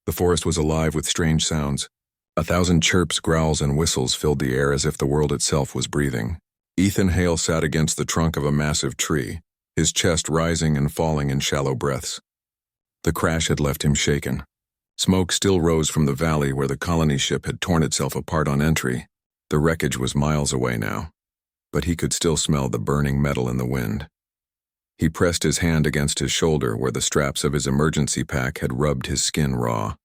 The forest was alive with strange sounds. 1,000 chirps, growls, and whistles filled the air as if the world itself was breathing. Ethan Hale sat against the trunk of a massive tree, his chest rising and falling in shallow breaths. The crash had left him shaken. Smoke still rose from the valley where the colony ship had torn itself apart on entry. The wreckage was miles away now, but he could still smell the burning metal in the wind. He pressed his hand against his shoulder where the straps of his emergency pack had rubbed his skin raw.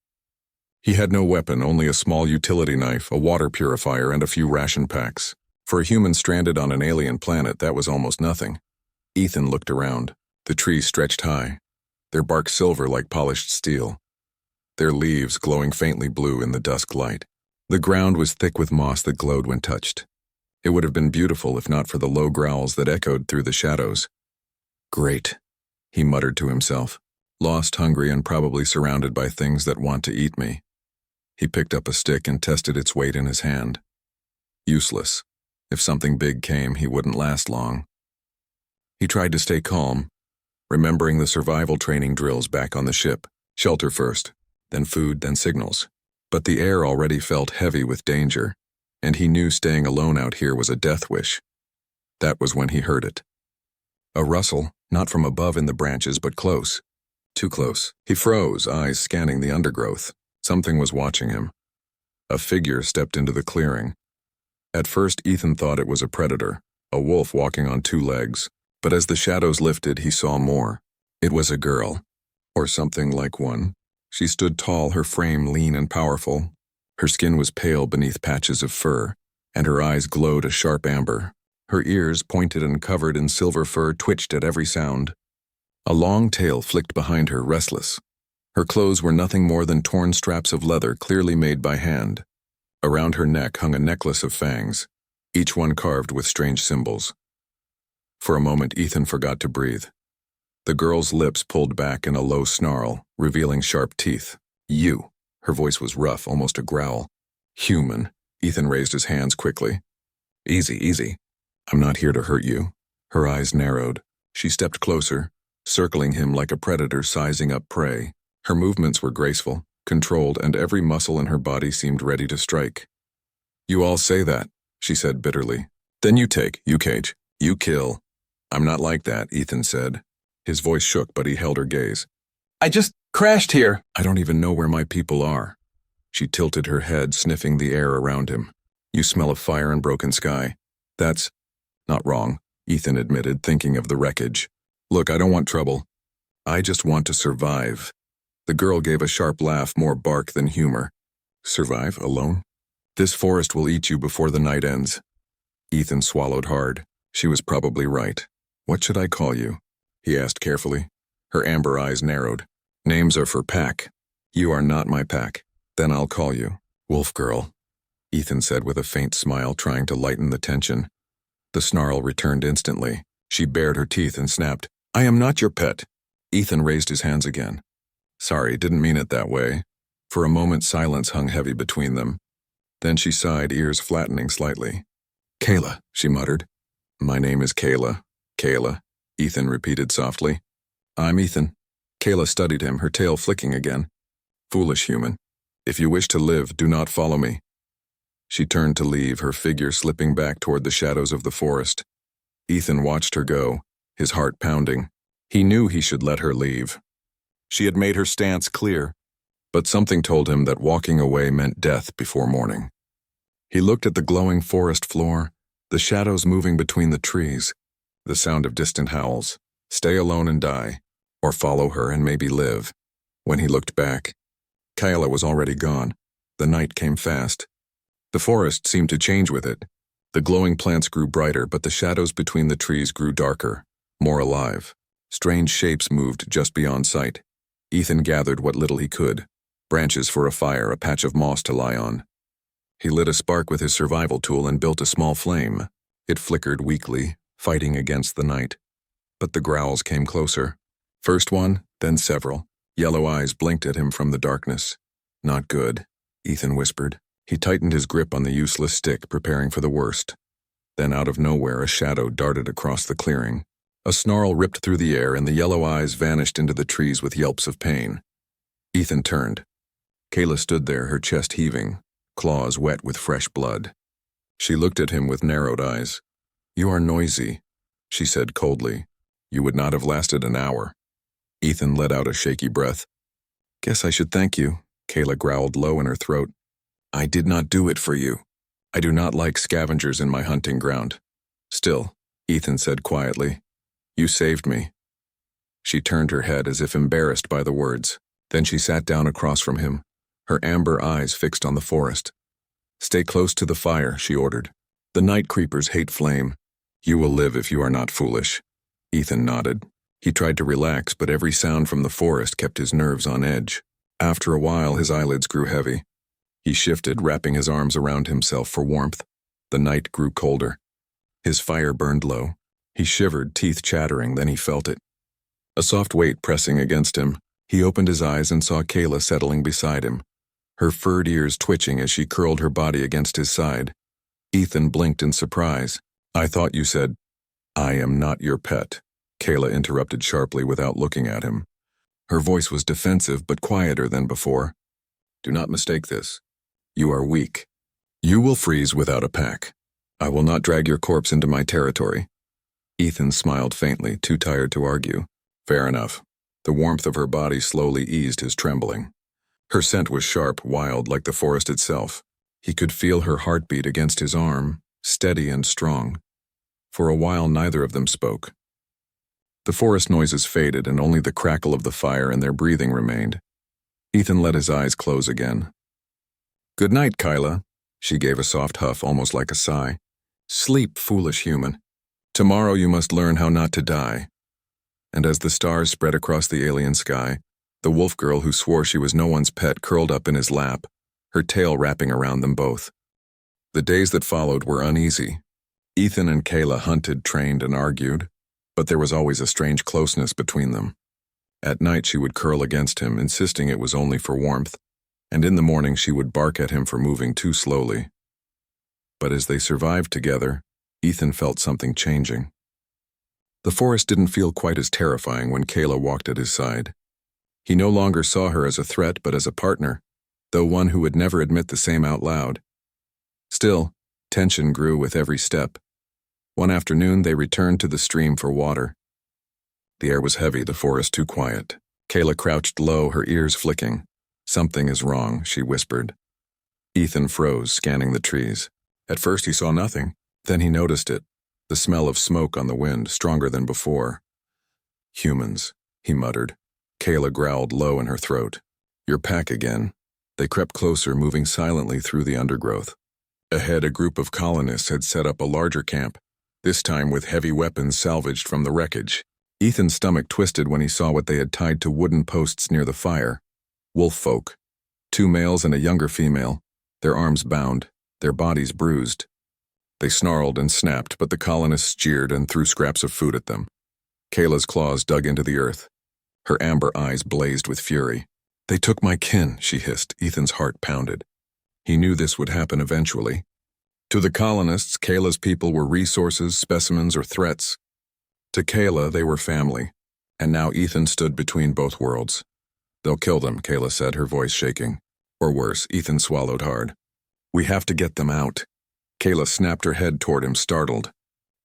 He had no weapon, only a small utility knife, a water purifier, and a few ration packs. For a human stranded on an alien planet, that was almost nothing. Ethan looked around. The trees stretched high, their bark silver like polished steel, their leaves glowing faintly blue in the dusk light. The ground was thick with moss that glowed when touched. It would have been beautiful if not for the low growls that echoed through the shadows. Great, he muttered to himself, lost, hungry, and probably surrounded by things that want to eat me. He picked up a stick and tested its weight in his hand. Useless. If something big came, he wouldn't last long. He tried to stay calm, remembering the survival training drills back on the ship. Shelter first, then food, then signals. But the air already felt heavy with danger, and he knew staying alone out here was a death wish. That was when he heard it. A rustle, not from above in the branches, but close. Too close. He froze, eyes scanning the undergrowth. Something was watching him. A figure stepped into the clearing. At first, Ethan thought it was a predator, a wolf walking on 2 legs, but as the shadows lifted, he saw more. It was a girl, or something like one. She stood tall, her frame lean and powerful. Her skin was pale beneath patches of fur, and her eyes glowed a sharp amber. Her ears, pointed and covered in silver fur, twitched at every sound. A long tail flicked behind her, restless. Her clothes were nothing more than torn straps of leather clearly made by hand. Around her neck hung a necklace of fangs, each one carved with strange symbols. For a moment, Ethan forgot to breathe. The girl's lips pulled back in a low snarl, revealing sharp teeth. You. Her voice was rough, almost a growl. Human. Ethan raised his hands quickly. Easy, easy. I'm not here to hurt you. Her eyes narrowed. She stepped closer, circling him like a predator sizing up prey. Her movements were graceful, controlled, and every muscle in her body seemed ready to strike. You all say that, she said bitterly. Then you take, you cage, you kill. I'm not like that, Ethan said. His voice shook, but he held her gaze. I just crashed here. I don't even know where my people are. She tilted her head, sniffing the air around him. You smell of fire and broken sky. That's not wrong, Ethan admitted, thinking of the wreckage. Look, I don't want trouble. I just want to survive. The girl gave a sharp laugh, more bark than humor. Survive alone? This forest will eat you before the night ends. Ethan swallowed hard. She was probably right. What should I call you? He asked carefully. Her amber eyes narrowed. Names are for pack. You are not my pack. Then I'll call you Wolf Girl, Ethan said with a faint smile, trying to lighten the tension. The snarl returned instantly. She bared her teeth and snapped, I am not your pet. Ethan raised his hands again. Sorry, didn't mean it that way. For a moment, silence hung heavy between them. Then she sighed, ears flattening slightly. Kayla, she muttered. My name is Kayla. Kayla, Ethan repeated softly. I'm Ethan. Kayla studied him, her tail flicking again. Foolish human. If you wish to live, do not follow me. She turned to leave, her figure slipping back toward the shadows of the forest. Ethan watched her go, his heart pounding. He knew he should let her leave. She had made her stance clear, but something told him that walking away meant death before morning. He looked at the glowing forest floor, the shadows moving between the trees, the sound of distant howls. Stay alone and die, or follow her and maybe live. When he looked back, Kayla was already gone. The night came fast. The forest seemed to change with it. The glowing plants grew brighter, but the shadows between the trees grew darker, more alive. Strange shapes moved just beyond sight. Ethan gathered what little he could. Branches for a fire, a patch of moss to lie on. He lit a spark with his survival tool and built a small flame. It flickered weakly, fighting against the night. But the growls came closer. First one, then several. Yellow eyes blinked at him from the darkness. Not good, Ethan whispered. He tightened his grip on the useless stick, preparing for the worst. Then out of nowhere, a shadow darted across the clearing. A snarl ripped through the air, and the yellow eyes vanished into the trees with yelps of pain. Ethan turned. Kayla stood there, her chest heaving, claws wet with fresh blood. She looked at him with narrowed eyes. "You are noisy," she said coldly. "You would not have lasted an hour." Ethan let out a shaky breath. "Guess I should thank you," Kayla growled low in her throat. "I did not do it for you. I do not like scavengers in my hunting ground." "Still," Ethan said quietly, "you saved me." She turned her head as if embarrassed by the words. Then she sat down across from him, her amber eyes fixed on the forest. "Stay close to the fire," she ordered. "The night creepers hate flame. You will live if you are not foolish." Ethan nodded. He tried to relax, but every sound from the forest kept his nerves on edge. After a while, his eyelids grew heavy. He shifted, wrapping his arms around himself for warmth. The night grew colder. His fire burned low. He shivered, teeth chattering, then he felt it. A soft weight pressing against him. He opened his eyes and saw Kayla settling beside him, her furred ears twitching as she curled her body against his side. Ethan blinked in surprise. "I thought you said—" "I am not your pet," Kayla interrupted sharply without looking at him. Her voice was defensive but quieter than before. "Do not mistake this. You are weak. You will freeze without a pack. I will not drag your corpse into my territory." Ethan smiled faintly, too tired to argue. Fair enough. The warmth of her body slowly eased his trembling. Her scent was sharp, wild, like the forest itself. He could feel her heartbeat against his arm, steady and strong. For a while, neither of them spoke. The forest noises faded, and only the crackle of the fire and their breathing remained. Ethan let his eyes close again. "Good night, Kyla." She gave a soft huff, almost like a sigh. "Sleep, foolish human. Tomorrow you must learn how not to die." And as the stars spread across the alien sky, the wolf girl who swore she was no one's pet curled up in his lap, her tail wrapping around them both. The days that followed were uneasy. Ethan and Kayla hunted, trained, and argued, but there was always a strange closeness between them. At night she would curl against him, insisting it was only for warmth, and in the morning she would bark at him for moving too slowly. But as they survived together, Ethan felt something changing. The forest didn't feel quite as terrifying when Kayla walked at his side. He no longer saw her as a threat but as a partner, though one who would never admit the same out loud. Still, tension grew with every step. One afternoon they returned to the stream for water. The air was heavy, the forest too quiet. Kayla crouched low, her ears flicking. "Something is wrong," she whispered. Ethan froze, scanning the trees. At first he saw nothing, then he noticed it. The smell of smoke on the wind, stronger than before. "Humans," he muttered. Kayla growled low in her throat. "Your pack again." They crept closer, moving silently through the undergrowth. Ahead, a group of colonists had set up a larger camp, this time with heavy weapons salvaged from the wreckage. Ethan's stomach twisted when he saw what they had tied to wooden posts near the fire. Wolf folk. 2 males and a younger female, their arms bound, their bodies bruised. They snarled and snapped, but the colonists jeered and threw scraps of food at them. Kayla's claws dug into the earth. Her amber eyes blazed with fury. "They took my kin," she hissed. Ethan's heart pounded. He knew this would happen eventually. To the colonists, Kayla's people were resources, specimens, or threats. To Kayla, they were family. And now Ethan stood between both worlds. "They'll kill them," Kayla said, her voice shaking. Or worse, Ethan swallowed hard. "We have to get them out." Kayla snapped her head toward him, startled.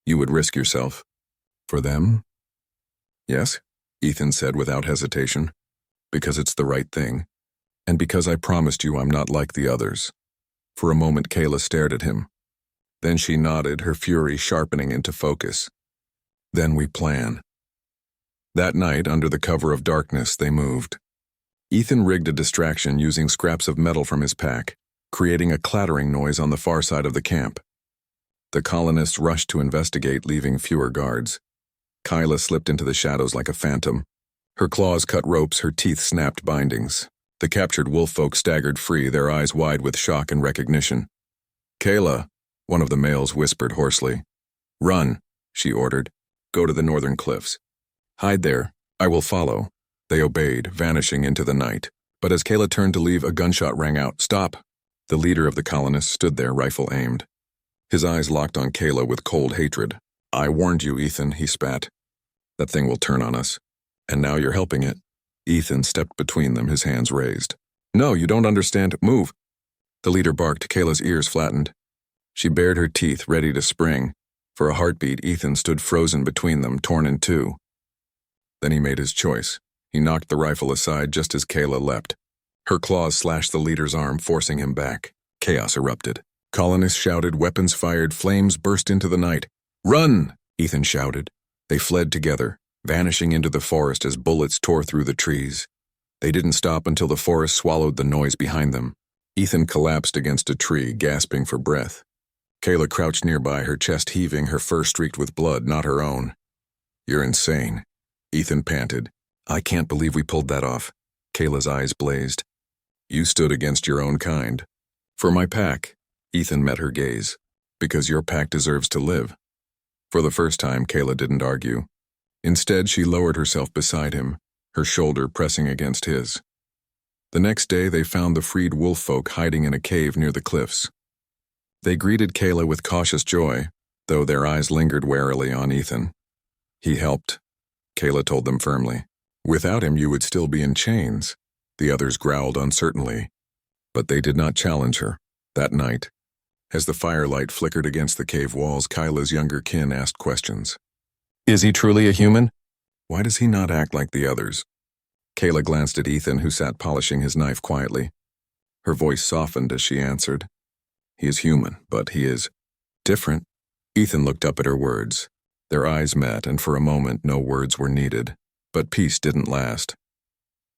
"You would risk yourself? For them?" "Yes," Ethan said without hesitation. "Because it's the right thing. And because I promised you I'm not like the others." For a moment Kayla stared at him. Then she nodded, her fury sharpening into focus. "Then we plan." That night, under the cover of darkness, they moved. Ethan rigged a distraction using scraps of metal from his pack, creating a clattering noise on the far side of the camp. The colonists rushed to investigate, leaving fewer guards. Kyla slipped into the shadows like a phantom. Her claws cut ropes, her teeth snapped bindings. The captured wolf folk staggered free, their eyes wide with shock and recognition. "Kayla," one of the males whispered hoarsely. "Run," she ordered. "Go to the northern cliffs. Hide there. I will follow." They obeyed, vanishing into the night. But as Kayla turned to leave, a gunshot rang out. "Stop!" The leader of the colonists stood there, rifle aimed. His eyes locked on Kayla with cold hatred. "I warned you, Ethan," he spat. "That thing will turn on us. And now you're helping it." Ethan stepped between them, his hands raised. No, you don't understand. Move. The leader barked. Kayla's ears flattened. She bared her teeth, ready to spring. For a heartbeat, Ethan stood frozen between them, torn in two. Then he made his choice. He knocked the rifle aside just as Kayla leapt. Her claws slashed the leader's arm, forcing him back. Chaos erupted. Colonists shouted, weapons fired, flames burst into the night. Run! Ethan shouted. They fled together, vanishing into the forest as bullets tore through the trees. They didn't stop until the forest swallowed the noise behind them. Ethan collapsed against a tree, gasping for breath. Kayla crouched nearby, her chest heaving, her fur streaked with blood, not her own. You're insane, Ethan panted. I can't believe we pulled that off. Kayla's eyes blazed. You stood against your own kind. For my pack, Ethan met her gaze. Because your pack deserves to live. For the first time, Kayla didn't argue. Instead, she lowered herself beside him, her shoulder pressing against his. The next day, they found the freed wolf folk hiding in a cave near the cliffs. They greeted Kayla with cautious joy, though their eyes lingered warily on Ethan. He helped, Kayla told them firmly. Without him, you would still be in chains. The others growled uncertainly. But they did not challenge her. That night, as the firelight flickered against the cave walls, Kayla's younger kin asked questions. Is he truly a human? Why does he not act like the others? Kayla glanced at Ethan, who sat polishing his knife quietly. Her voice softened as she answered. He is human, but he is different. Ethan looked up at her words. Their eyes met, and for a moment no words were needed. But peace didn't last.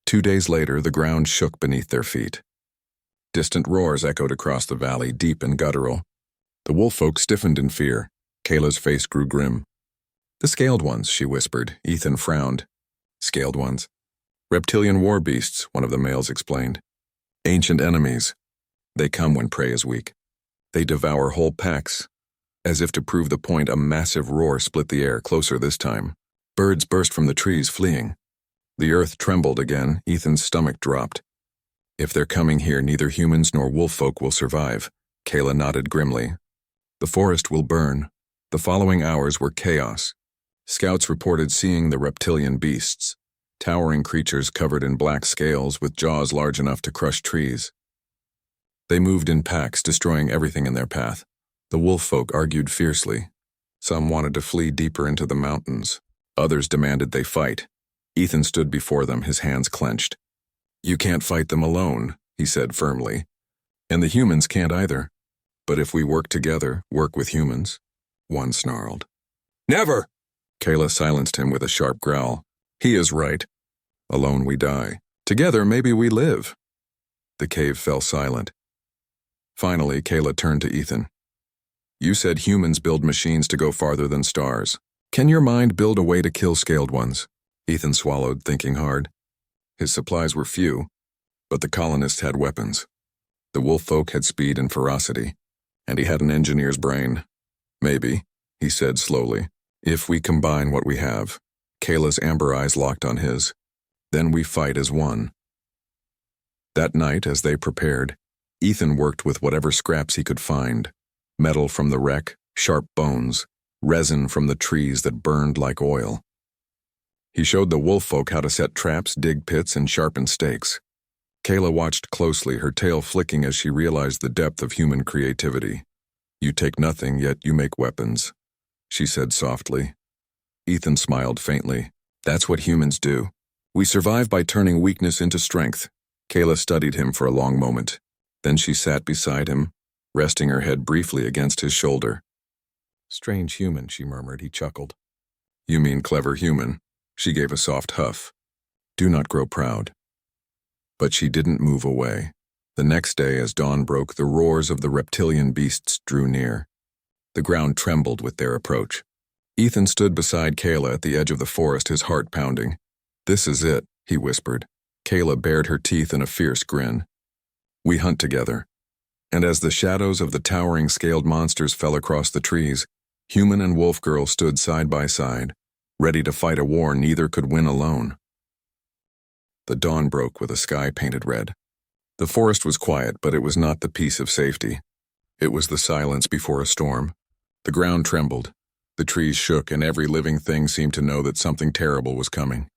2 days later, the ground shook beneath their feet. Distant roars echoed across the valley, deep and guttural. The wolf folk stiffened in fear. Kayla's face grew grim. The scaled ones, she whispered. Ethan frowned. Scaled ones? Reptilian war beasts, one of the males explained. Ancient enemies. They come when prey is weak. They devour whole packs. As if to prove the point, a massive roar split the air, closer this time. Birds burst from the trees, fleeing. The earth trembled again. Ethan's stomach dropped. If they're coming here, neither humans nor wolf folk will survive. Kayla nodded grimly. The forest will burn. The following hours were chaos. Scouts reported seeing the reptilian beasts, towering creatures covered in black scales with jaws large enough to crush trees. They moved in packs, destroying everything in their path. The wolf folk argued fiercely. Some wanted to flee deeper into the mountains. Others demanded they fight. Ethan stood before them, his hands clenched. You can't fight them alone, he said firmly. And the humans can't either. But if we work together, work with humans, one snarled. Never! Kayla silenced him with a sharp growl. He is right. Alone we die. Together maybe we live. The cave fell silent. Finally, Kayla turned to Ethan. You said humans build machines to go farther than stars. Can your mind build a way to kill scaled ones? Ethan swallowed, thinking hard. His supplies were few, but the colonists had weapons. The wolf folk had speed and ferocity, and he had an engineer's brain. Maybe, he said slowly, if we combine what we have. Kayla's amber eyes locked on his. Then we fight as one. That night, as they prepared, Ethan worked with whatever scraps he could find. Metal from the wreck, sharp bones, resin from the trees that burned like oil. He showed the wolf folk how to set traps, dig pits, and sharpen stakes. Kayla watched closely, her tail flicking as she realized the depth of human creativity. You take nothing, yet you make weapons, she said softly. Ethan smiled faintly. That's what humans do. We survive by turning weakness into strength. Kayla studied him for a long moment. Then she sat beside him, resting her head briefly against his shoulder. Strange human, she murmured. He chuckled. You mean clever human? She gave a soft huff. Do not grow proud. But she didn't move away. The next day, as dawn broke, the roars of the reptilian beasts drew near. The ground trembled with their approach. Ethan stood beside Kayla at the edge of the forest, his heart pounding. This is it, he whispered. Kayla bared her teeth in a fierce grin. We hunt together. And as the shadows of the towering scaled monsters fell across the trees, human and wolf girl stood side by side, ready to fight a war neither could win alone. The dawn broke with a sky painted red. The forest was quiet, but it was not the peace of safety. It was the silence before a storm. The ground trembled, the trees shook, and every living thing seemed to know that something terrible was coming.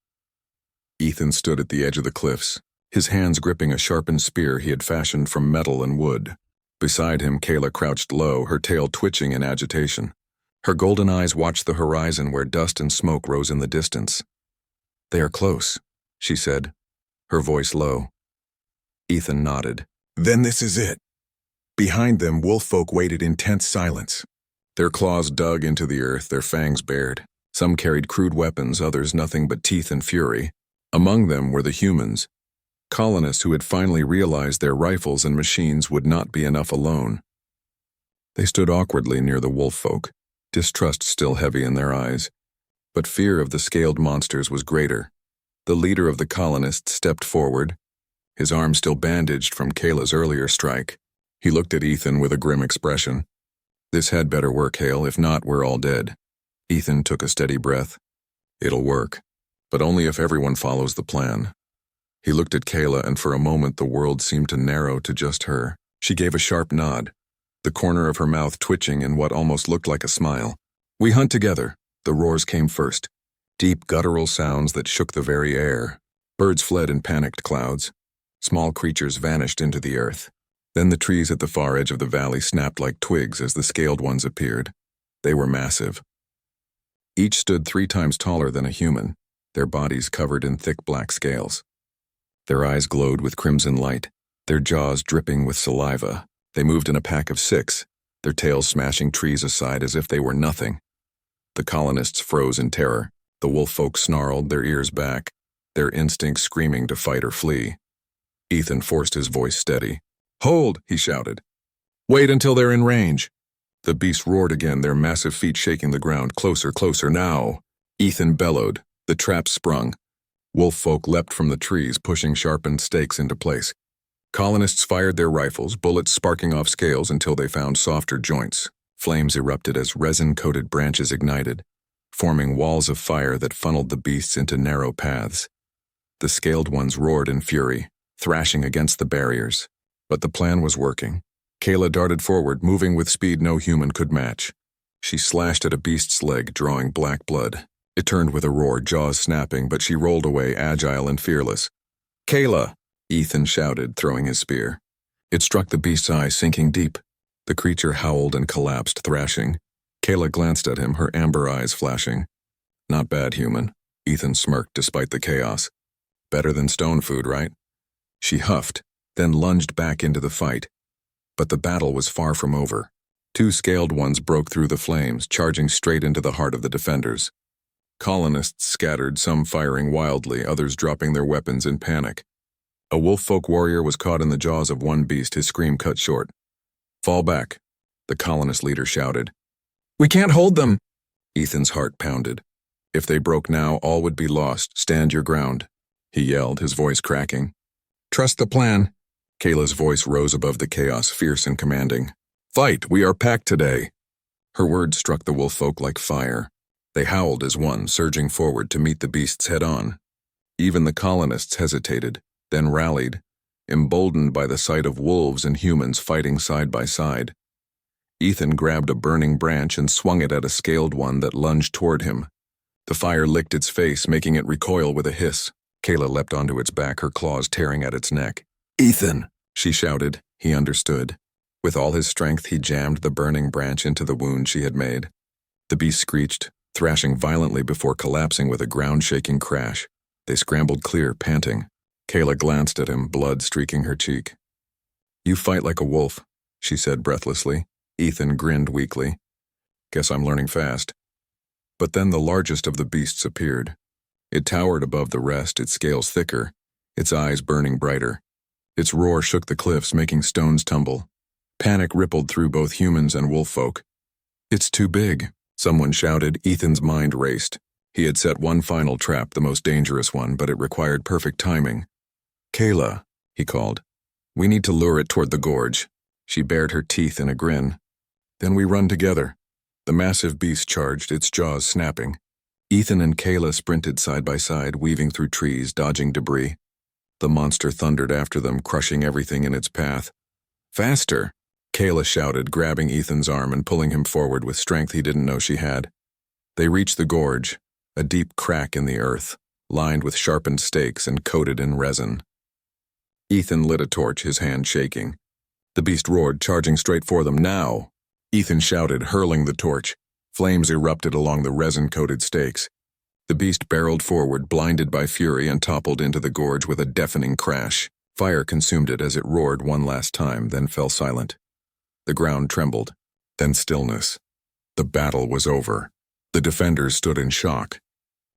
Ethan stood at the edge of the cliffs, his hands gripping a sharpened spear he had fashioned from metal and wood. Beside him, Kayla crouched low, her tail twitching in agitation. Her golden eyes watched the horizon where dust and smoke rose in the distance. "They are close," she said, her voice low. Ethan nodded. "Then this is it." Behind them, wolf folk waited in tense silence. Their claws dug into the earth, their fangs bared. Some carried crude weapons, others nothing but teeth and fury. Among them were the humans, colonists who had finally realized their rifles and machines would not be enough alone. They stood awkwardly near the wolf folk, distrust still heavy in their eyes. But fear of the scaled monsters was greater. The leader of the colonists stepped forward, his arm still bandaged from Kayla's earlier strike. He looked at Ethan with a grim expression. "This had better work, Hale. If not, we're all dead." Ethan took a steady breath. "It'll work, but only if everyone follows the plan." He looked at Kayla, and for a moment the world seemed to narrow to just her. She gave a sharp nod, the corner of her mouth twitching in what almost looked like a smile. "We hunt together." The roars came first, deep guttural sounds that shook the very air. Birds fled in panicked clouds. Small creatures vanished into the earth. Then the trees at the far edge of the valley snapped like twigs as the scaled ones appeared. They were massive. Each stood 3 times taller than a human, their bodies covered in thick black scales. Their eyes glowed with crimson light, their jaws dripping with saliva. They moved in a pack of 6, their tails smashing trees aside as if they were nothing. The colonists froze in terror. The wolf folk snarled, their ears back, their instincts screaming to fight or flee. Ethan forced his voice steady. "Hold!" he shouted. "Wait until they're in range." The beasts roared again, their massive feet shaking the ground. "Closer, closer, now!" Ethan bellowed. The trap sprung. Wolf folk leapt from the trees, pushing sharpened stakes into place. Colonists fired their rifles, bullets sparking off scales until they found softer joints. Flames erupted as resin-coated branches ignited, forming walls of fire that funneled the beasts into narrow paths. The scaled ones roared in fury, thrashing against the barriers. But the plan was working. Kayla darted forward, moving with speed no human could match. She slashed at a beast's leg, drawing black blood. It turned with a roar, jaws snapping, but she rolled away, agile and fearless. "Kayla!" Ethan shouted, throwing his spear. It struck the beast's eye, sinking deep. The creature howled and collapsed, thrashing. Kayla glanced at him, her amber eyes flashing. "Not bad, human." Ethan smirked despite the chaos. "Better than stone food, right?" She huffed, then lunged back into the fight. But the battle was far from over. 2 scaled ones broke through the flames, charging straight into the heart of the defenders. Colonists scattered, some firing wildly, others dropping their weapons in panic. A wolf-folk warrior was caught in the jaws of one beast, his scream cut short. "Fall back," the colonist leader shouted. "We can't hold them!" Ethan's heart pounded. If they broke now, all would be lost. "Stand your ground," he yelled, his voice cracking. "Trust the plan." Kayla's voice rose above the chaos, fierce and commanding. "Fight! We are packed today!" Her words struck the wolf-folk like fire. They howled as one, surging forward to meet the beasts head-on. Even the colonists hesitated, then rallied, emboldened by the sight of wolves and humans fighting side by side. Ethan grabbed a burning branch and swung it at a scaled one that lunged toward him. The fire licked its face, making it recoil with a hiss. Kayla leapt onto its back, her claws tearing at its neck. "Ethan!" she shouted. He understood. With all his strength, he jammed the burning branch into the wound she had made. The beast screeched, thrashing violently before collapsing with a ground-shaking crash. They scrambled clear, panting. Kayla glanced at him, blood streaking her cheek. "You fight like a wolf," she said breathlessly. Ethan grinned weakly. "Guess I'm learning fast." But then the largest of the beasts appeared. It towered above the rest, its scales thicker, its eyes burning brighter. Its roar shook the cliffs, making stones tumble. Panic rippled through both humans and wolf-folk. "It's too big," someone shouted. Ethan's mind raced. He had set one final trap, the most dangerous one, but it required perfect timing. "Kayla," he called. "We need to lure it toward the gorge." She bared her teeth in a grin. "Then we run together." The massive beast charged, its jaws snapping. Ethan and Kayla sprinted side by side, weaving through trees, dodging debris. The monster thundered after them, crushing everything in its path. "Faster!" Kayla shouted, grabbing Ethan's arm and pulling him forward with strength he didn't know she had. They reached the gorge, a deep crack in the earth, lined with sharpened stakes and coated in resin. Ethan lit a torch, his hand shaking. The beast roared, charging straight for them. Now! Ethan shouted, hurling the torch. Flames erupted along the resin-coated stakes. The beast barreled forward, blinded by fury, and toppled into the gorge with a deafening crash. Fire consumed it as it roared one last time, then fell silent. The ground trembled, then stillness. The battle was over. The defenders stood in shock.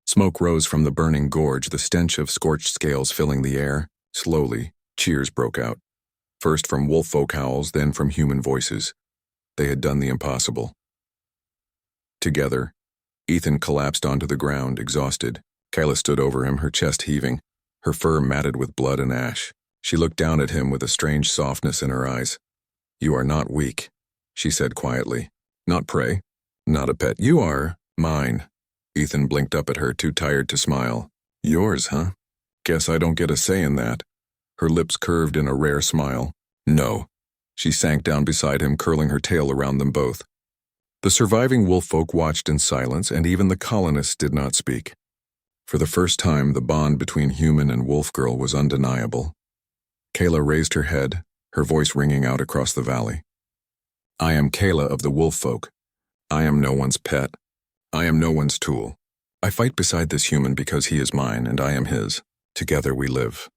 Smoke rose from the burning gorge, the stench of scorched scales filling the air. Slowly, cheers broke out. First from wolffolk howls, then from human voices. They had done the impossible. Together, Ethan collapsed onto the ground, exhausted. Kayla stood over him, her chest heaving, her fur matted with blood and ash. She looked down at him with a strange softness in her eyes. "You are not weak," she said quietly. "Not prey. Not a pet. You are mine." Ethan blinked up at her, too tired to smile. "Yours, huh? Guess I don't get a say in that." Her lips curved in a rare smile. "No." She sank down beside him, curling her tail around them both. The surviving wolffolk watched in silence, and even the colonists did not speak. For the first time, the bond between human and wolf girl was undeniable. Kayla raised her head, her voice ringing out across the valley. "I am Kayla of the wolffolk. I am no one's pet. I am no one's tool. I fight beside this human because he is mine and I am his. Together we live."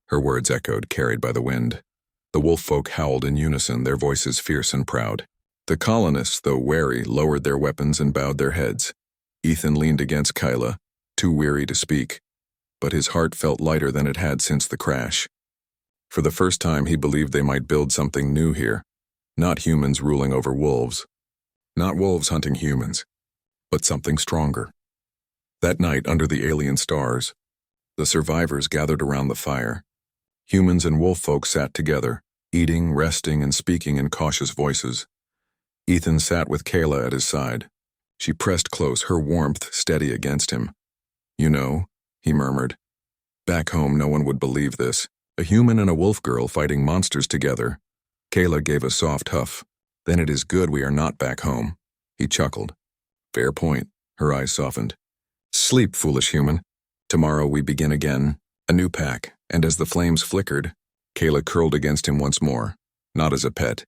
Her words echoed, carried by the wind. The wolffolk howled in unison, their voices fierce and proud. The colonists, though wary, lowered their weapons and bowed their heads. Ethan leaned against Kayla, too weary to speak, but his heart felt lighter than it had since the crash. For the first time, he believed they might build something new here. Not humans ruling over wolves. Not wolves hunting humans. But something stronger. That night, under the alien stars, the survivors gathered around the fire. Humans and wolffolk sat together, eating, resting, and speaking in cautious voices. Ethan sat with Kayla at his side. She pressed close, her warmth steady against him. "You know," he murmured, "back home no one would believe this. A human and a wolf girl fighting monsters together." Kayla gave a soft huff. "Then it is good we are not back home." He chuckled. "Fair point." Her eyes softened. "Sleep, foolish human. Tomorrow we begin again. A new pack." And as the flames flickered, Kayla curled against him once more. Not as a pet.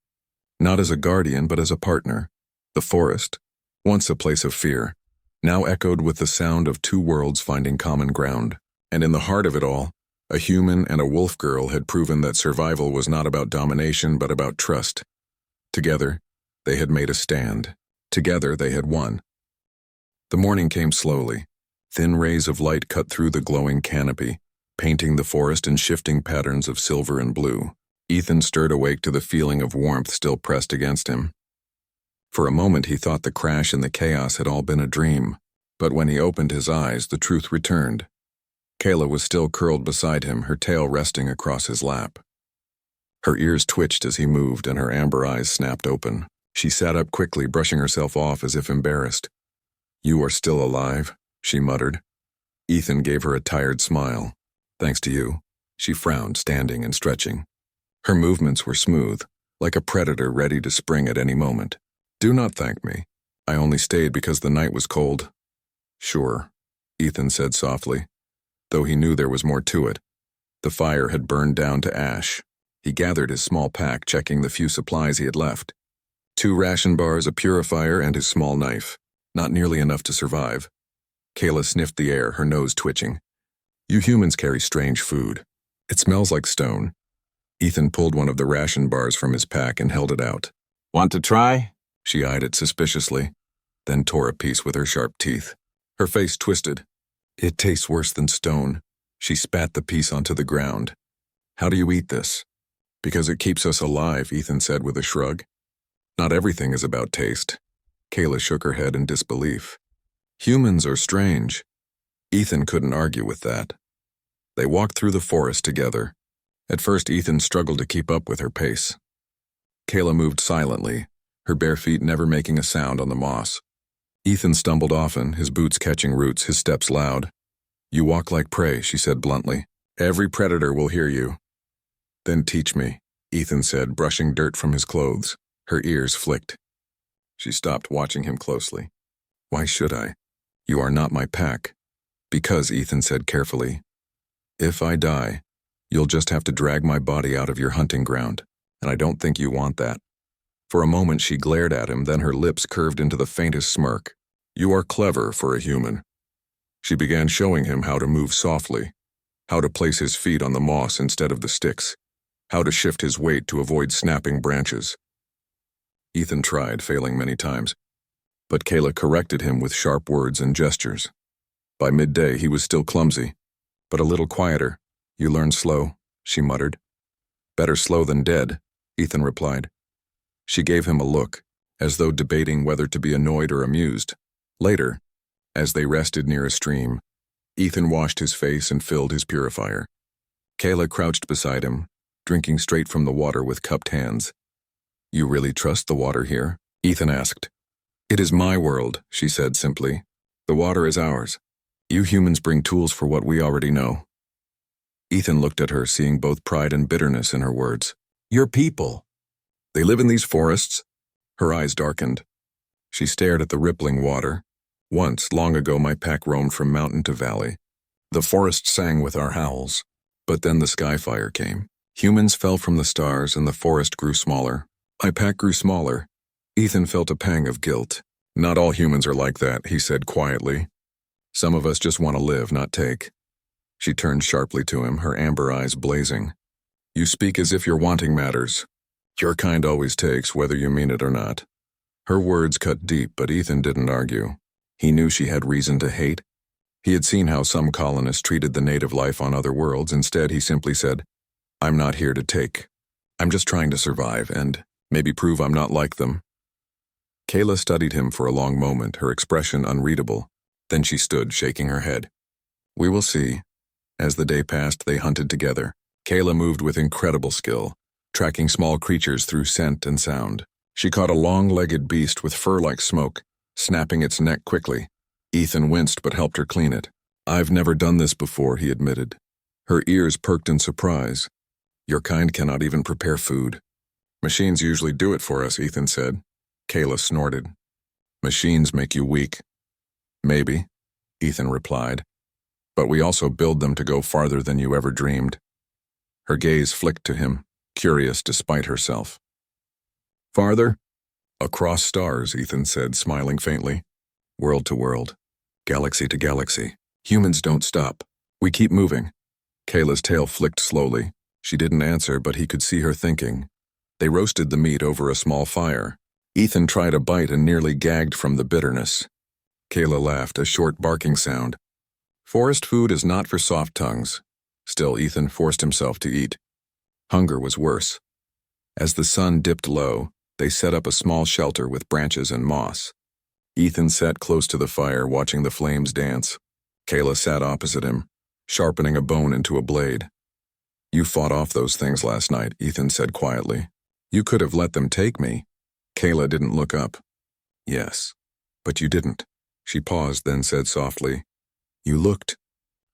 Not as a guardian, but as a partner. The forest, once a place of fear, now echoed with the sound of two worlds finding common ground. And in the heart of it all, a human and a wolf girl had proven that survival was not about domination, but about trust. Together, they had made a stand. Together, they had won. The morning came slowly. Thin rays of light cut through the glowing canopy, painting the forest in shifting patterns of silver and blue. Ethan stirred awake to the feeling of warmth still pressed against him. For a moment he thought the crash and the chaos had all been a dream, but when he opened his eyes, the truth returned. Kayla was still curled beside him, her tail resting across his lap. Her ears twitched as he moved, and her amber eyes snapped open. She sat up quickly, brushing herself off as if embarrassed. "You are still alive," she muttered. Ethan gave her a tired smile. "Thanks to you." She frowned, standing and stretching. Her movements were smooth, like a predator ready to spring at any moment. "Do not thank me. I only stayed because the night was cold." "Sure," Ethan said softly, though he knew there was more to it. The fire had burned down to ash. He gathered his small pack, checking the few supplies he had left. 2 ration bars, a purifier, and his small knife. Not nearly enough to survive. Kayla sniffed the air, her nose twitching. "You humans carry strange food. It smells like stone." Ethan pulled one of the ration bars from his pack and held it out. "Want to try?" She eyed it suspiciously, then tore a piece with her sharp teeth. Her face twisted. "It tastes worse than stone." She spat the piece onto the ground. "How do you eat this?" "Because it keeps us alive," Ethan said with a shrug. "Not everything is about taste." Kayla shook her head in disbelief. "Humans are strange." Ethan couldn't argue with that. They walked through the forest together. At first, Ethan struggled to keep up with her pace. Kayla moved silently, her bare feet never making a sound on the moss. Ethan stumbled often, his boots catching roots, his steps loud. "You walk like prey," she said bluntly. "Every predator will hear you." "Then teach me," Ethan said, brushing dirt from his clothes. Her ears flicked. She stopped, watching him closely. "Why should I? You are not my pack." "Because," Ethan said carefully, "if I die, You'll just have to drag my body out of your hunting ground, and I don't think you want that." For a moment she glared at him, then her lips curved into the faintest smirk. "You are clever for a human." She began showing him how to move softly, how to place his feet on the moss instead of the sticks, how to shift his weight to avoid snapping branches. Ethan tried, failing many times, but Kayla corrected him with sharp words and gestures. By midday he was still clumsy, but a little quieter. "You learn slow," she muttered. "Better slow than dead," Ethan replied. She gave him a look, as though debating whether to be annoyed or amused. Later, as they rested near a stream, Ethan washed his face and filled his purifier. Kayla crouched beside him, drinking straight from the water with cupped hands. "You really trust the water here?" Ethan asked. "It is my world," she said simply. "The water is ours. You humans bring tools for what we already know." Ethan looked at her, seeing both pride and bitterness in her words. "Your people. They live in these forests?" Her eyes darkened. She stared at the rippling water. "Once, long ago, my pack roamed from mountain to valley. The forest sang with our howls. But then the sky fire came. Humans fell from the stars and the forest grew smaller. My pack grew smaller." Ethan felt a pang of guilt. "Not all humans are like that," he said quietly. "Some of us just want to live, not take." She turned sharply to him, her amber eyes blazing. "You speak as if your wanting matters. Your kind always takes, whether you mean it or not." Her words cut deep, but Ethan didn't argue. He knew she had reason to hate. He had seen how some colonists treated the native life on other worlds. Instead, he simply said, "I'm not here to take. I'm just trying to survive and maybe prove I'm not like them." Kayla studied him for a long moment, her expression unreadable. Then she stood, shaking her head. "We will see." As the day passed, they hunted together. Kayla moved with incredible skill, tracking small creatures through scent and sound. She caught a long-legged beast with fur like smoke, snapping its neck quickly. Ethan winced but helped her clean it. "I've never done this before," he admitted. Her ears perked in surprise. "Your kind cannot even prepare food." "Machines usually do it for us," Ethan said. Kayla snorted. "Machines make you weak." "Maybe," Ethan replied. "But we also build them to go farther than you ever dreamed." Her gaze flicked to him, curious despite herself. "Farther?" "Across stars," Ethan said, smiling faintly. "World to world. Galaxy to galaxy. Humans don't stop. We keep moving." Kayla's tail flicked slowly. She didn't answer, but he could see her thinking. They roasted the meat over a small fire. Ethan tried a bite and nearly gagged from the bitterness. Kayla laughed, a short barking sound. Forest food is not for soft tongues. Still, Ethan forced himself to eat. Hunger was worse. As the sun dipped low, they set up a small shelter with branches and moss. Ethan sat close to the fire, watching the flames dance. Kayla sat opposite him, sharpening a bone into a blade. "You fought off those things last night," Ethan said quietly. "You could have let them take me." Kayla didn't look up. "Yes, but you didn't." She paused, then said softly, "You looked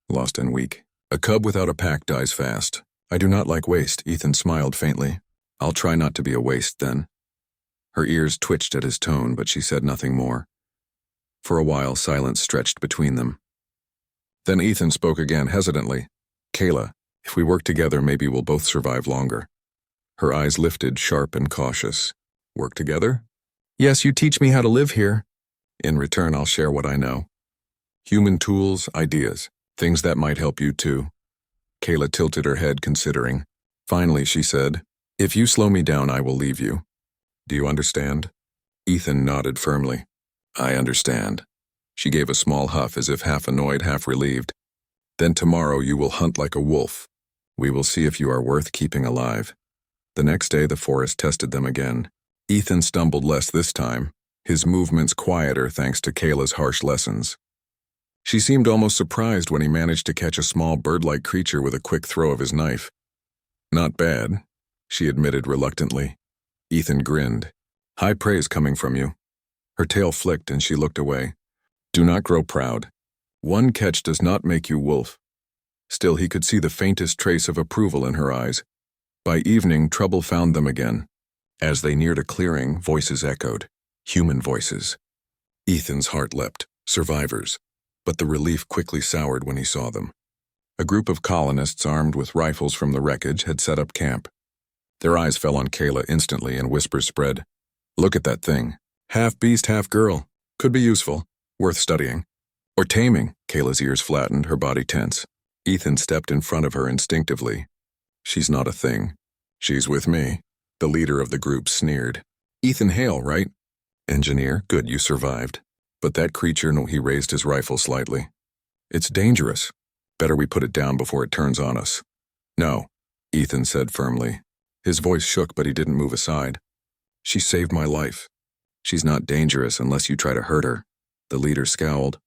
lost and weak. A cub without a pack dies fast. I do not like waste." Ethan smiled faintly. "I'll try not to be a waste, then." Her ears twitched at his tone, but she said nothing more. For a while, silence stretched between them. Then Ethan spoke again, hesitantly. "Kayla, if we work together, maybe we'll both survive longer." Her eyes lifted, sharp and cautious. "Work together?" "Yes, you teach me how to live here. In return, I'll share what I know. Human tools, ideas, things that might help you too." Kayla tilted her head, considering. Finally, she said, "If you slow me down, I will leave you. Do you understand?" Ethan nodded firmly. "I understand." She gave a small huff, as if half annoyed, half relieved. "Then tomorrow you will hunt like a wolf. We will see if you are worth keeping alive." The next day the forest tested them again. Ethan stumbled less this time, his movements quieter thanks to Kayla's harsh lessons. She seemed almost surprised when he managed to catch a small bird-like creature with a quick throw of his knife. "Not bad," she admitted reluctantly. Ethan grinned. "High praise coming from you." Her tail flicked and she looked away. "Do not grow proud. One catch does not make you wolf." Still, he could see the faintest trace of approval in her eyes. By evening, trouble found them again. As they neared a clearing, voices echoed. Human voices. Ethan's heart leapt. Survivors. But the relief quickly soured when he saw them. A group of colonists armed with rifles from the wreckage had set up camp. Their eyes fell on Kayla instantly and whispers spread. Look at that thing. Half beast, half girl. Could be useful. Worth studying. Or taming. Kayla's ears flattened, her body tense. Ethan stepped in front of her instinctively. She's not a thing. She's with me. The leader of the group sneered. Ethan Hale, right? Engineer, good, you survived. But that creature, no, he raised his rifle slightly. It's dangerous. Better we put it down before it turns on us. No, Ethan said firmly. His voice shook, but he didn't move aside. She saved my life. She's not dangerous unless you try to hurt her. The leader scowled.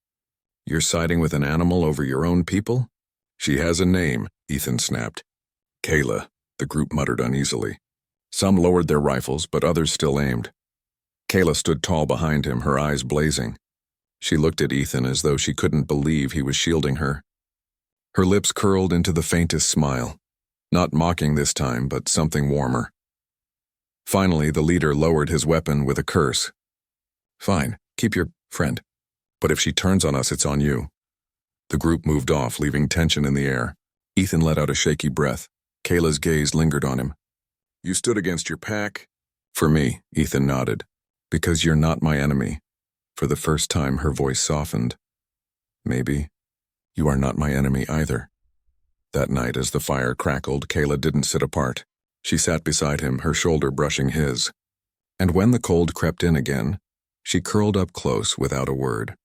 You're siding with an animal over your own people? She has a name, Ethan snapped. Kayla, the group muttered uneasily. Some lowered their rifles, but others still aimed. Kayla stood tall behind him, her eyes blazing. She looked at Ethan as though she couldn't believe he was shielding her. Her lips curled into the faintest smile. Not mocking this time, but something warmer. Finally, the leader lowered his weapon with a curse. Fine, keep your friend. But if she turns on us, it's on you. The group moved off, leaving tension in the air. Ethan let out a shaky breath. Kayla's gaze lingered on him. You stood against your pack? For me, Ethan nodded. Because you're not my enemy. For the first time, her voice softened. Maybe you are not my enemy either. That night, as the fire crackled, Kayla didn't sit apart. She sat beside him, her shoulder brushing his. And when the cold crept in again, she curled up close without a word.